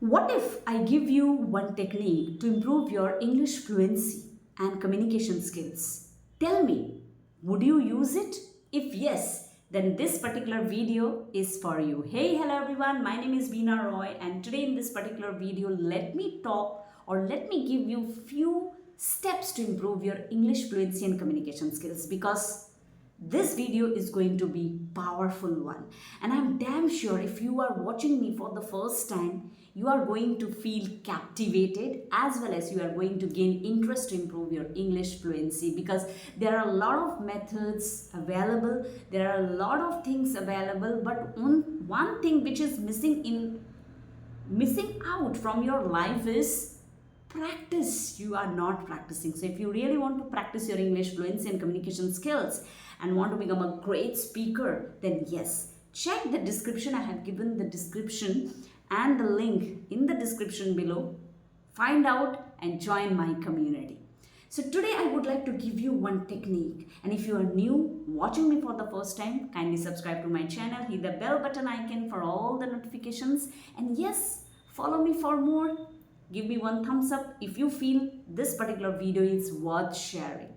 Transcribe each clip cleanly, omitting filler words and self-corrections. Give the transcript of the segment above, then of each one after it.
What if I give you one technique to improve your English fluency and communication skills? Tell me, would you use it? If yes, then this particular video is for you. Hey, hello everyone, my name is Veena Roy, and today in this particular video, let me talk or let me give you few steps to improve your English fluency and communication skills, because this video is going to be powerful one, and I'm damn sure if you are watching me for the first time, you are going to feel captivated as well as you are going to gain interest to improve your English fluency, because there are a lot of methods available, there are a lot of things available, but one thing which is missing out from your life is practice. You are not practicing. So if you really want to practice your English fluency and communication skills and want to become a great speaker, then yes, check the description. I have given the description and the link in the description below. Find out and join my community. So today I would like to give you one technique, and if you are new watching me for the first time, kindly subscribe to my channel, hit the bell button icon for all the notifications, and yes, follow me for more. Give me one thumbs up if you feel this particular video is worth sharing.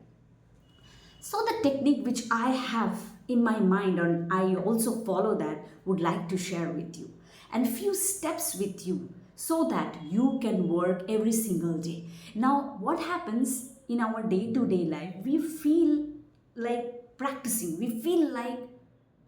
So the technique which I have in my mind, and I also follow that, would like to share with you, and few steps with you so that you can work every single day. Now what happens in our day-to-day life, we feel like practicing, we feel like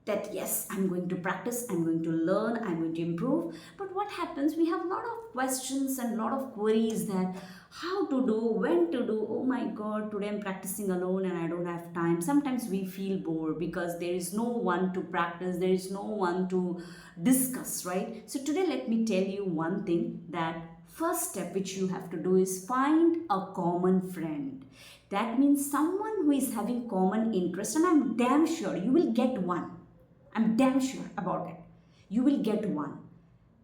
that yes, I'm going to practice, I'm going to learn, I'm going to improve. But what happens, we have a lot of questions and a lot of queries that how to do, when to do. Oh my god, today I'm practicing alone and I don't have time. Sometimes we feel bored because there is no one to practice, there is no one to discuss, right? So today let me tell you one thing, that first step which you have to do is find a common friend. That means someone who is having common interest, and I'm damn sure you will get one. I'm damn sure about it. You will get one.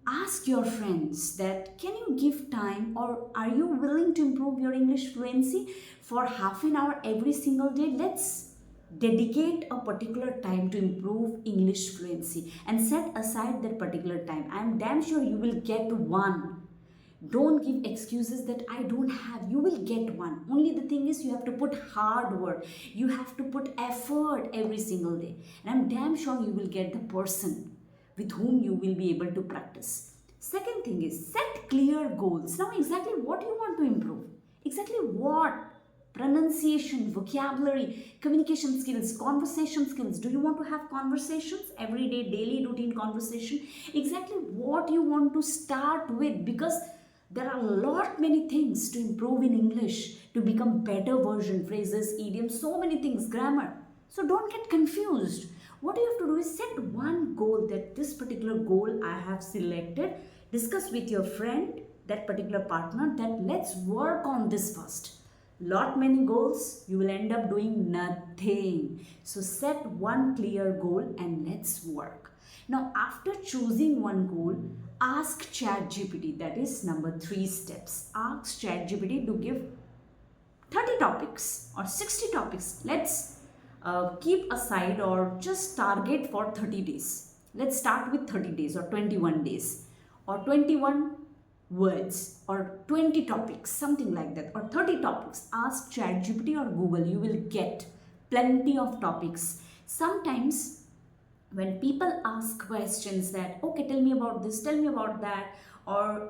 Ask your friends that can you give time, or are you willing to improve your English fluency for half an hour every single day? Let's dedicate a particular time to improve English fluency and set aside that particular time. I'm damn sure you will get one. Don't give excuses that I don't have. You will get one. Only the thing is, you have to put hard work. You have to put effort every single day. And I'm damn sure you will get the person with whom you will be able to practice. Second thing is, set clear goals. Now exactly what you want to improve. Exactly what? Pronunciation, vocabulary, communication skills, conversation skills. Do you want to have conversations every day, daily routine conversation? Exactly what you want to start with, because there are a lot many things to improve in English, to become better version, phrases, idioms, so many things, grammar. So don't get confused. What you have to do is set one goal, that this particular goal I have selected. Discuss with your friend, that particular partner, that let's work on this first. Lot many goals, you will end up doing nothing. So set one clear goal and let's work. Now after choosing one goal, ask ChatGPT. That is number 3 steps. Ask ChatGPT to give 30 topics or 60 topics. Let's keep aside or just target for 30 days. Let's start with 30 days or 21 days or 21 words or 20 topics, something like that, or 30 topics. Ask ChatGPT or Google. You will get plenty of topics. Sometimes when people ask questions that, okay, tell me about this, tell me about that, or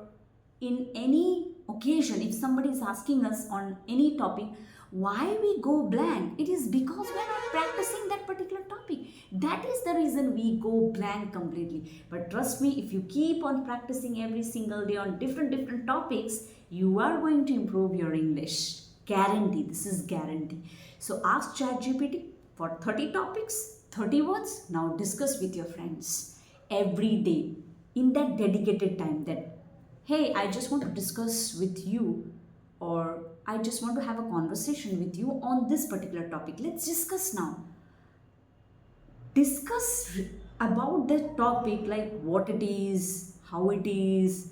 in any occasion, if somebody is asking us on any topic, why we go blank? It is because we are not practicing that particular topic. That is the reason we go blank completely. But trust me, if you keep on practicing every single day on different topics, you are going to improve your English. Guarantee. This is guarantee. So ask ChatGPT for 30 topics, 30 words. Now discuss with your friends every day in that dedicated time, that hey, I just want to discuss with you, or I just want to have a conversation with you on this particular topic. Let's discuss now. Discuss about that topic, like what it is, how it is,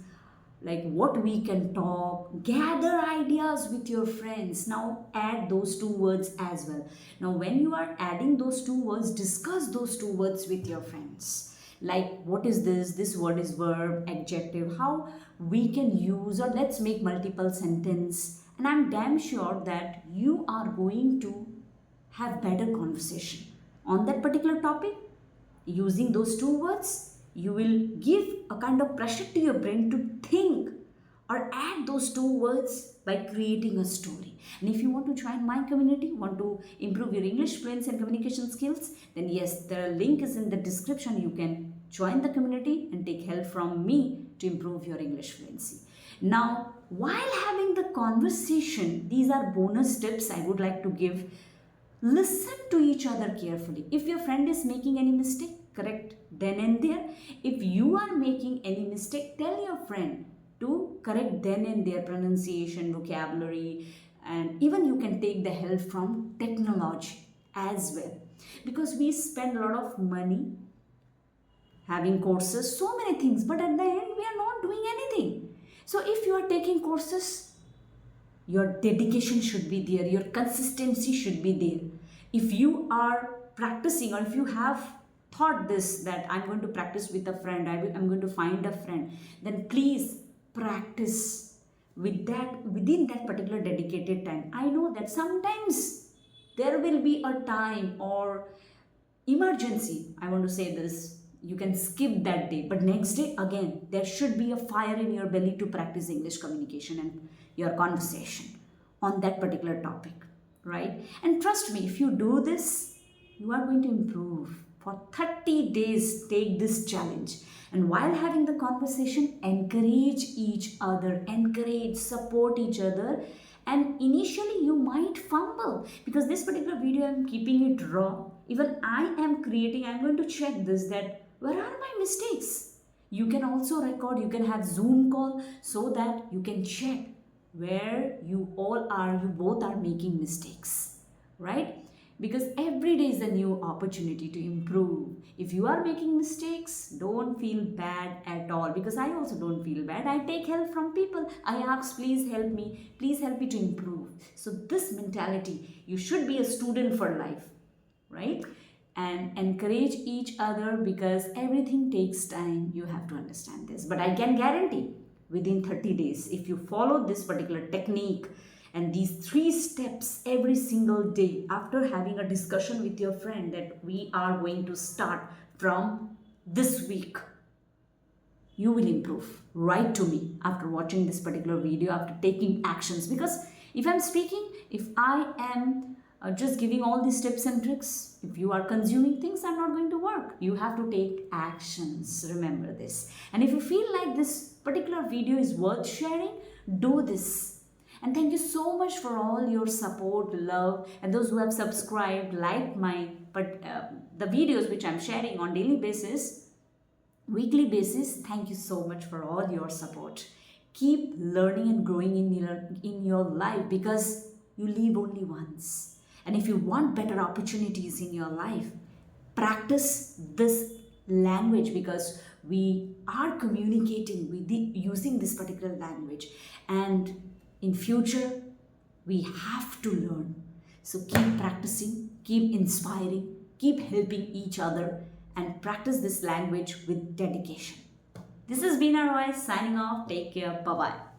like what we can talk. Gather ideas with your friends. Now add those 2 words as well. Now when you are adding those 2 words, discuss those 2 words with your friends. like what is this word is verb, adjective, how we can use, or let's make multiple sentence. And I'm damn sure that you are going to have better conversation on that particular topic. Using those two words, you will give a kind of pressure to your brain to think or add those two words by creating a story. And if you want to join my community, want to improve your English fluency and communication skills, then yes, the link is in the description. You can join the community and take help from me to improve your English fluency. Now, while having the conversation, these are bonus tips I would like to give. Listen to each other carefully. If your friend is making any mistake, correct then and there. If you are making any mistake, tell your friend to correct then and there, pronunciation, vocabulary, and even you can take the help from technology as well. Because we spend a lot of money having courses, so many things, but at the end we are not doing anything. So if you are taking courses, your dedication should be there, your consistency should be there. If you are practicing, or if you have thought this, that I'm going to practice with a friend, I'm going to find a friend, then please practice with that within that particular dedicated time. I know that sometimes there will be a time or emergency, I want to say this, you can skip that day, but next day again there should be a fire in your belly to practice English communication and your conversation on that particular topic, right? And trust me, if you do this, you are going to improve. For 30 days, take this challenge. And while having the conversation, encourage each other, encourage, support each other. And initially you might fumble, because this particular video I'm keeping it raw. Even I am creating, I'm going to check this, that where are my mistakes? You can also record, you can have Zoom call so that you can check where you both are making mistakes, right? Because every day is a new opportunity to improve. If you are making mistakes, don't feel bad at all, because I also don't feel bad. I take help from people. I ask, please help me to improve. So this mentality, you should be a student for life, right? And encourage each other, because everything takes time. You have to understand this. But I can guarantee within 30 days, if you follow this particular technique and these 3 steps every single day, after having a discussion with your friend that we are going to start from this week, you will improve. Write to me after watching this particular video, after taking actions. Because if I'm speaking, if I am just giving all these tips and tricks, if you are consuming things, are not going to work. You have to take actions. Remember this. And if you feel like this particular video is worth sharing, do this. And thank you so much for all your support, love, and those who have subscribed, liked the videos which I'm sharing on daily basis, weekly basis. Thank you so much for all your support. Keep learning and growing in your life, because you live only once. And if you want better opportunities in your life, practice this language, because we are communicating using this particular language. And in future, we have to learn. So keep practicing, keep inspiring, keep helping each other, and practice this language with dedication. This has been our voice signing off. Take care. Bye-bye.